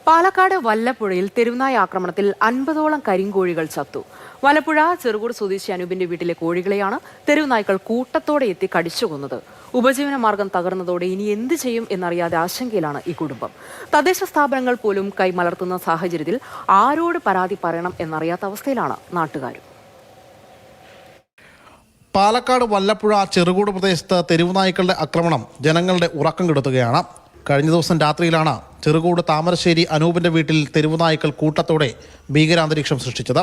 പാലക്കാട് വല്ലപ്പുഴയിൽ തെരുവുനായ ആക്രമണത്തിൽ 50ഓളം കരിങ്കോഴികൾ ചത്തു. വല്ലപ്പുഴ ചെറുകൂട് സ്വദേശി അനൂപിന്റെ വീട്ടിലെ കോഴികളെയാണ് തെരുവുനായ്ക്കൾ കൂട്ടത്തോടെ എത്തി കടിച്ചുകൊന്നത്. ഉപജീവന മാർഗം തകർന്നതോടെ ഇനി എന്ത് ചെയ്യും എന്നറിയാതെ ആശങ്കയിലാണ് ഈ കുടുംബം. തദ്ദേശ സ്ഥാപനങ്ങൾ പോലും കൈമലർത്തുന്ന സാഹചര്യത്തിൽ ആരോട് പരാതി പറയണം എന്നറിയാത്ത അവസ്ഥയിലാണ് നാട്ടുകാരും. പാലക്കാട് വല്ലപ്പുഴ ചെറുകൂട് പ്രദേശത്ത് തെരുവുനായ്ക്കളുടെ ആക്രമണം ജനങ്ങളുടെ ഉറക്കം കെടുത്തുകയാണ്. കഴിഞ്ഞ ദിവസം രാത്രിയിലാണ് ചെറുകൂട് താമരശ്ശേരി അനൂപിന്റെ വീട്ടിൽ തെരുവുനായ്ക്കൾ കൂട്ടത്തോടെ ഭീകരാന്തരീക്ഷം സൃഷ്ടിച്ചത്.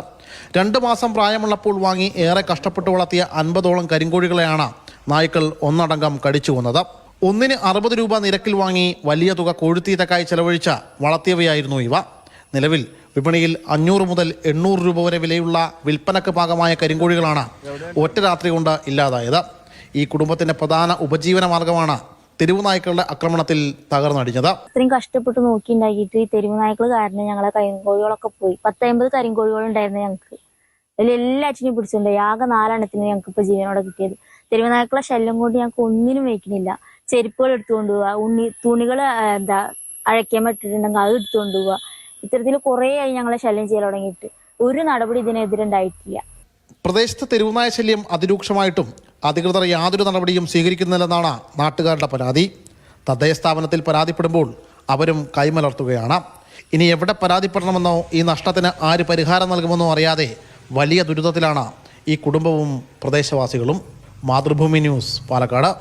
2 മാസം പ്രായമുള്ളപ്പോൾ വാങ്ങി ഏറെ കഷ്ടപ്പെട്ട് വളർത്തിയ 50ഓളം കരിങ്കോഴികളെയാണ് നായ്ക്കൾ ഒന്നടങ്കം കടിച്ചു കൊന്നത്. ഒന്നിന് 60 രൂപ നിരക്കിൽ വാങ്ങി വലിയ തുക കോഴിത്തീറ്റക്കായി ചെലവഴിച്ച വളർത്തിയവയായിരുന്നു ഇവ. നിലവിൽ വിപണിയിൽ 500 മുതൽ 800 രൂപ വരെ വിലയുള്ള വിൽപ്പനക്ക് പാകമായ കരിങ്കോഴികളാണ് ഒറ്റ രാത്രി കൊണ്ട് ഇല്ലാതായത്. ഈ കുടുംബത്തിന്റെ പ്രധാന ഉപജീവന മാർഗമാണ് തെരുവുനായ്ക്കളുടെ ആക്രമണത്തിൽ തകർന്നടിഞ്ഞത്. ഇത്രയും കഷ്ടപ്പെട്ട് നോക്കിണ്ടാക്കിയിട്ട് ഈ തെരുവുനായ്ക്കൾ കാരണം ഞങ്ങളെ കരിങ്കോഴികളൊക്കെ പോയി. 10-50 കരിങ്കോഴികൾ ഉണ്ടായിരുന്നു ഞങ്ങൾക്ക്. അതിൽ എല്ലാറ്റിനെയും പിടിച്ചിട്ടുണ്ടായി. ആകെ 4 എണ്ണത്തിന് ഞങ്ങൾക്ക് ഇപ്പൊ ജീവനോടെ കിട്ടിയത്. തെരുവുനായ്ക്കളെ ശല്യം കൊണ്ട് ഞങ്ങൾക്ക് ഒന്നിനും വയ്ക്കുന്നില്ല. ചെരുപ്പുകൾ എടുത്തുകൊണ്ട് പോവുക, തുണികൾ അഴയ്ക്കാൻ പറ്റിയിട്ടുണ്ടെങ്കിൽ അത് എടുത്തുകൊണ്ട് പോവുക. ഇത്തരത്തിൽ കുറേ ആയി ഞങ്ങളെ ശല്യം ചെയ്യാൻ തുടങ്ങിയിട്ട് ഒരു നടപടി ഇതിനെതിരെ ഉണ്ടായിട്ടില്ല. പ്രദേശത്ത് തെരുവുനായ ശല്യം അതിരൂക്ഷമായിട്ടും അധികൃതർ യാതൊരു നടപടിയും സ്വീകരിക്കുന്നില്ലെന്നാണ് നാട്ടുകാരുടെ പരാതി. തദ്ദേശ സ്ഥാപനത്തിൽ പരാതിപ്പെടുമ്പോൾ അവരും കൈമലർത്തുകയാണ്. ഇനി എവിടെ പരാതിപ്പെടണമെന്നോ ഈ നഷ്ടത്തിന് ആര് പരിഹാരം നൽകുമെന്നോ അറിയാതെ വലിയ ദുരിതത്തിലാണ് ഈ കുടുംബവും പ്രദേശവാസികളും. മാതൃഭൂമി ന്യൂസ്, പാലക്കാട്.